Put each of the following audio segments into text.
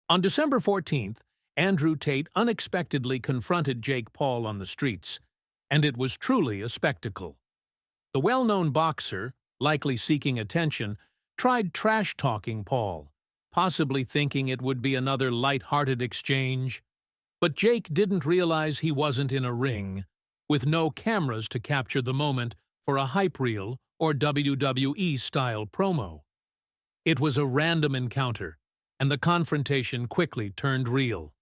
On December 14th, Andrew Tate unexpectedly confronted Jake Paul on the streets, and it was truly a spectacle. The well-known boxer, likely seeking attention, tried trash-talking Paul, possibly thinking it would be another light-hearted exchange. But Jake didn't realize he wasn't in a ring, with no cameras to capture the moment for a hype reel or WWE-style promo. It was a random encounter, and the confrontation quickly turned real.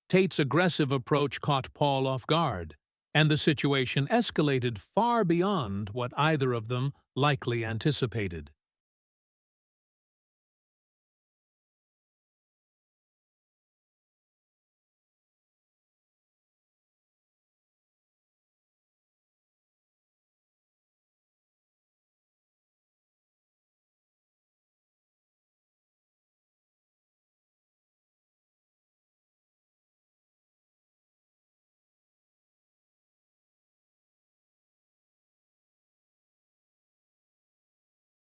Tate's aggressive approach caught Paul off guard, and the situation escalated far beyond what either of them likely anticipated.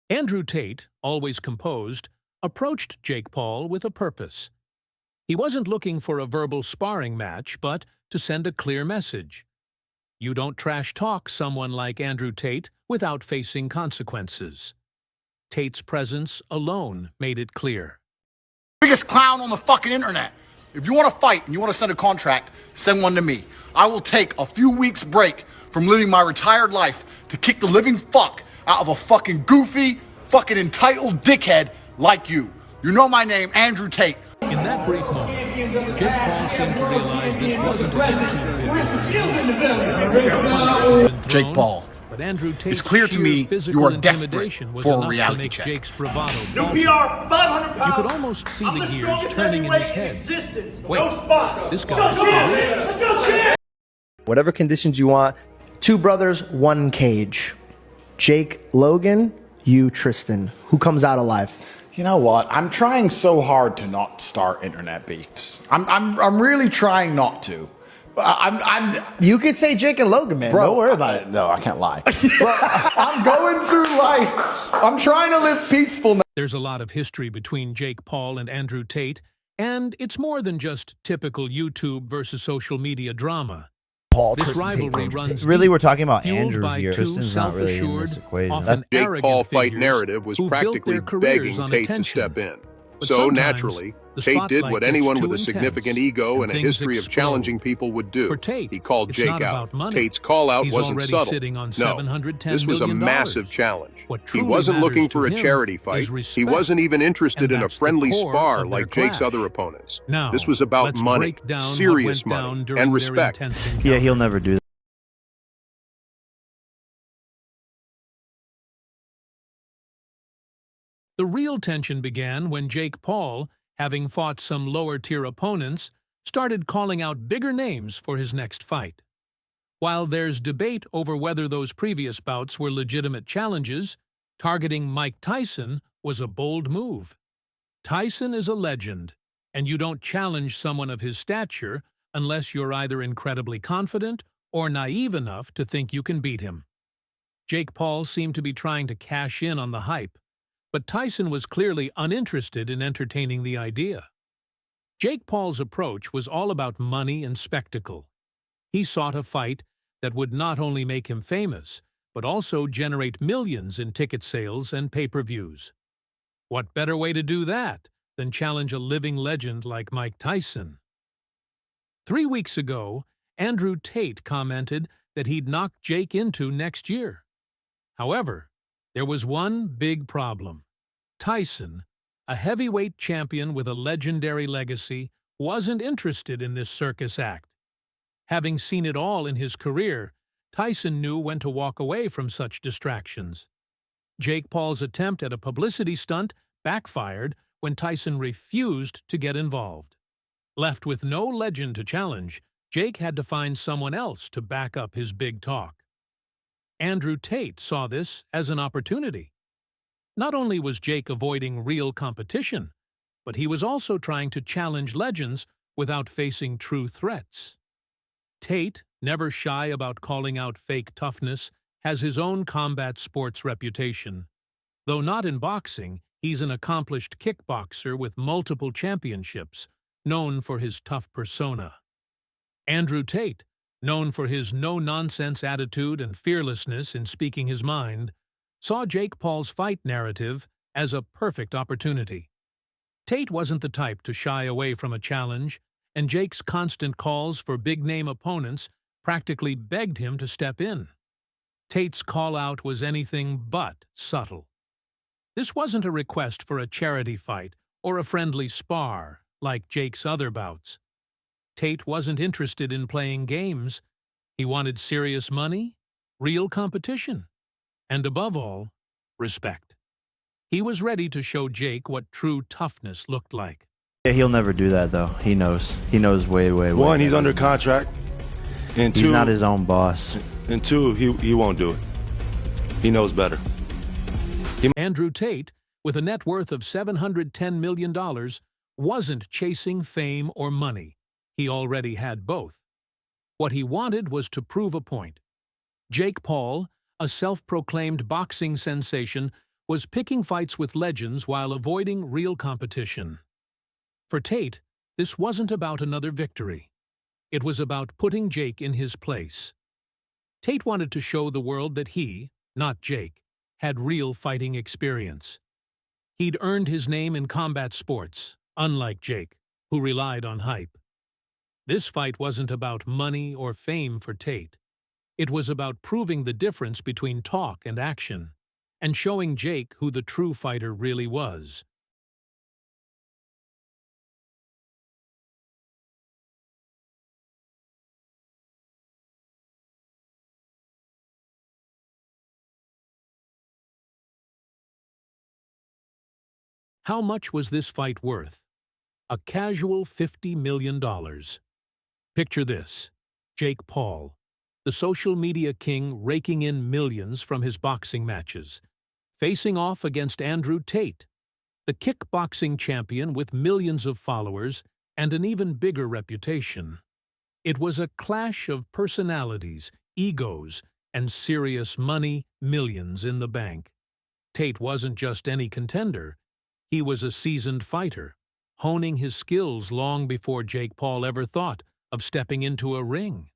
Andrew Tate, always composed, approached Jake Paul with a purpose. He wasn't looking for a verbal sparring match, but to send a clear message. You don't trash-talk someone like Andrew Tate without facing consequences. Tate's presence alone made it clear. Biggest clown on the fucking internet. If you want to fight and you want to send a contract, send one to me. I will take a few weeks break from living my retired life to kick the living fuck out of a fucking goofy, fucking entitled dickhead like you. You know my name, Andrew Tate. In that brief moment, Jake Paul seemed to realize this wasn't a YouTube video. Jake Paul, but Andrew Tate's it's clear to me you are desperate was for a enough to reality make check. Jake's bravado New falter. PR, 500 pounds. You could almost see I'm the gears strongest turning in his heavyweight head. existence. Wait, No spot. this Let's guy's go, for kid. real. Let's go, kid. Whatever conditions you want. Two brothers, one cage. Jake Logan, you Tristan. Who comes out alive? You know what? I'm trying so hard to not start internet beefs. I'm really trying not to. You could say Jake and Logan, man. Bro, Don't worry about it. No, I can't lie. Bro, I'm going through life. I'm trying to live peaceful now. There's a lot of history between Jake Paul and Andrew Tate, and it's more than just typical YouTube versus social media drama. Paul, This Tristan, rivalry Tate. runs Really, deep, we're talking about fueled Andrew by here. two Tristan's not really in this self-assured, equation. often Jake arrogant Paul fight figures narrative was who built practically their careers begging on Tate to attention. step in. But So sometimes naturally, the Tate did spotlight what gets anyone too with a intense, significant ego and a things history of explode. challenging people would do. For Tate, He called it's Jake not out. about money. Tate's call-out He's wasn't already subtle. sitting on No, $710 this was a million. massive challenge. What He truly wasn't looking matters for a to him charity is fight. He respect, wasn't even interested and in a that's the friendly core spar of their like Jake's clash. other opponents. Now, This was about let's money, break down what serious went down money, during and their respect. intense Yeah, encounter. he'll never do that. The real tension began when Jake Paul, having fought some lower-tier opponents, started calling out bigger names for his next fight. While there's debate over whether those previous bouts were legitimate challenges, targeting Mike Tyson was a bold move. Tyson is a legend, and you don't challenge someone of his stature unless you're either incredibly confident or naive enough to think you can beat him. Jake Paul seemed to be trying to cash in on the hype, but Tyson was clearly uninterested in entertaining the idea. Jake Paul's approach was all about money and spectacle. He sought a fight that would not only make him famous, but also generate millions in ticket sales and pay-per-views. What better way to do that than challenge a living legend like Mike Tyson? 3 weeks ago, Andrew Tate commented that he'd knock Jake into next year. However, there was one big problem. Tyson, a heavyweight champion with a legendary legacy, wasn't interested in this circus act. Having seen it all in his career, Tyson knew when to walk away from such distractions. Jake Paul's attempt at a publicity stunt backfired when Tyson refused to get involved. Left with no legend to challenge, Jake had to find someone else to back up his big talk. Andrew Tate saw this as an opportunity. Not only was Jake avoiding real competition, but he was also trying to challenge legends without facing true threats. Tate, never shy about calling out fake toughness, has his own combat sports reputation. Though not in boxing, He's an accomplished kickboxer with multiple championships, known for his tough persona. Andrew Tate, known for his no-nonsense attitude and fearlessness in speaking his mind, saw Jake Paul's fight narrative as a perfect opportunity. Tate wasn't the type to shy away from a challenge, and Jake's constant calls for big-name opponents practically begged him to step in. Tate's call-out was anything but subtle. This wasn't a request for a charity fight or a friendly spar, like Jake's other bouts. Tate wasn't interested in playing games. He wanted serious money, real competition, and above all, respect. He was ready to show Jake what true toughness looked like. Yeah, he'll never do that, though. He knows. He knows way. One, he's under contract. And he's two, not his own boss. And two, he won't do it. He knows better. Andrew Tate, with a net worth of $710 million, wasn't chasing fame or money. He already had both. What he wanted was to prove a point. Jake Paul, a self-proclaimed boxing sensation, was picking fights with legends while avoiding real competition. For Tate, this wasn't about another victory. It was about putting Jake in his place. Tate wanted to show the world that he, not Jake, had real fighting experience. He'd earned his name in combat sports, unlike Jake, who relied on hype. This fight wasn't about money or fame for Tate. It was about proving the difference between talk and action, and showing Jake who the true fighter really was. How much was this fight worth? A casual $50 million. Picture this: Jake Paul, the social media king raking in millions from his boxing matches, facing off against Andrew Tate, the kickboxing champion with millions of followers and an even bigger reputation. It was a clash of personalities, egos, and serious money, millions in the bank. Tate wasn't just any contender. He was a seasoned fighter, honing his skills long before Jake Paul ever thought of stepping into a ring.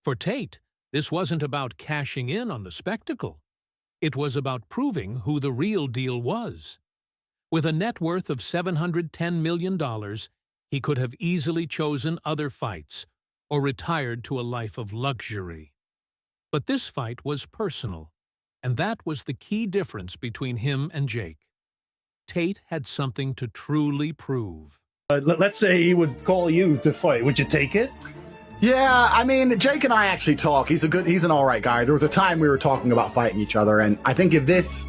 For Tate, this wasn't about cashing in on the spectacle. It was about proving who the real deal was. With a net worth of $710 million, he could have easily chosen other fights or retired to a life of luxury. But this fight was personal, and that was the key difference between him and Jake. Tate had something to truly prove. Let's say he would call you to fight. Would you take it? Yeah, I mean, Jake and I actually talk. He's an all right guy. There was a time we were talking about fighting each other, and I think if this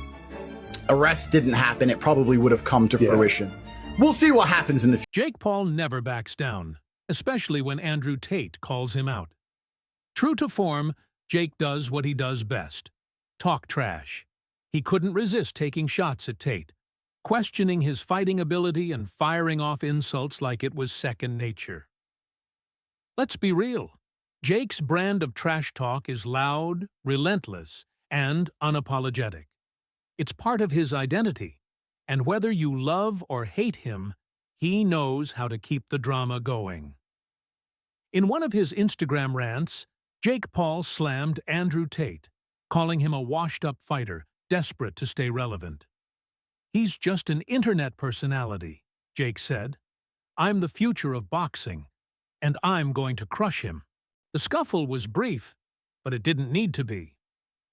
arrest didn't happen, it probably would have come to fruition. We'll see what happens in the future. Jake Paul never backs down, especially when Andrew Tate calls him out. True to form, Jake does what he does best: talk trash. He couldn't resist taking shots at Tate, questioning his fighting ability and firing off insults like it was second nature. Let's be real. Jake's brand of trash talk is loud, relentless, and unapologetic. It's part of his identity, and whether you love or hate him, he knows how to keep the drama going. In one of his Instagram rants, Jake Paul slammed Andrew Tate, calling him a washed-up fighter, desperate to stay relevant. "He's just an internet personality," Jake said. "I'm the future of boxing, and I'm going to crush him." The scuffle was brief, but it didn't need to be.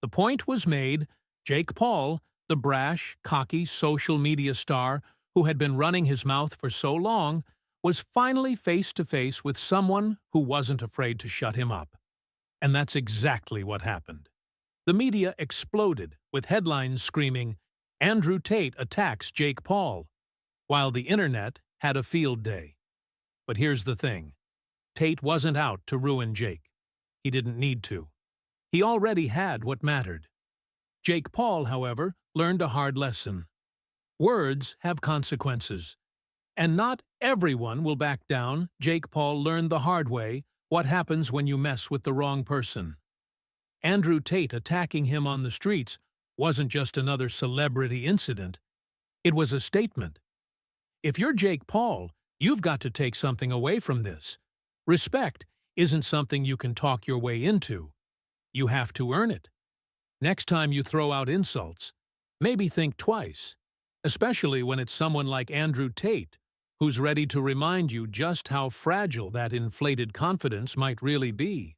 The point was made. Jake Paul, the brash, cocky social media star who had been running his mouth for so long, was finally face-to-face with someone who wasn't afraid to shut him up. And that's exactly what happened. The media exploded, with headlines screaming, "Andrew Tate attacks Jake Paul," while the internet had a field day. But here's the thing. Tate wasn't out to ruin Jake. He didn't need to. He already had what mattered. Jake Paul, however, learned a hard lesson. Words have consequences. And not everyone will back down. Jake Paul learned the hard way what happens when you mess with the wrong person. Andrew Tate attacking him on the streets wasn't just another celebrity incident. It was a statement. If you're Jake Paul, you've got to take something away from this. Respect isn't something you can talk your way into. You have to earn it. Next time you throw out insults, maybe think twice, especially when it's someone like Andrew Tate, who's ready to remind you just how fragile that inflated confidence might really be.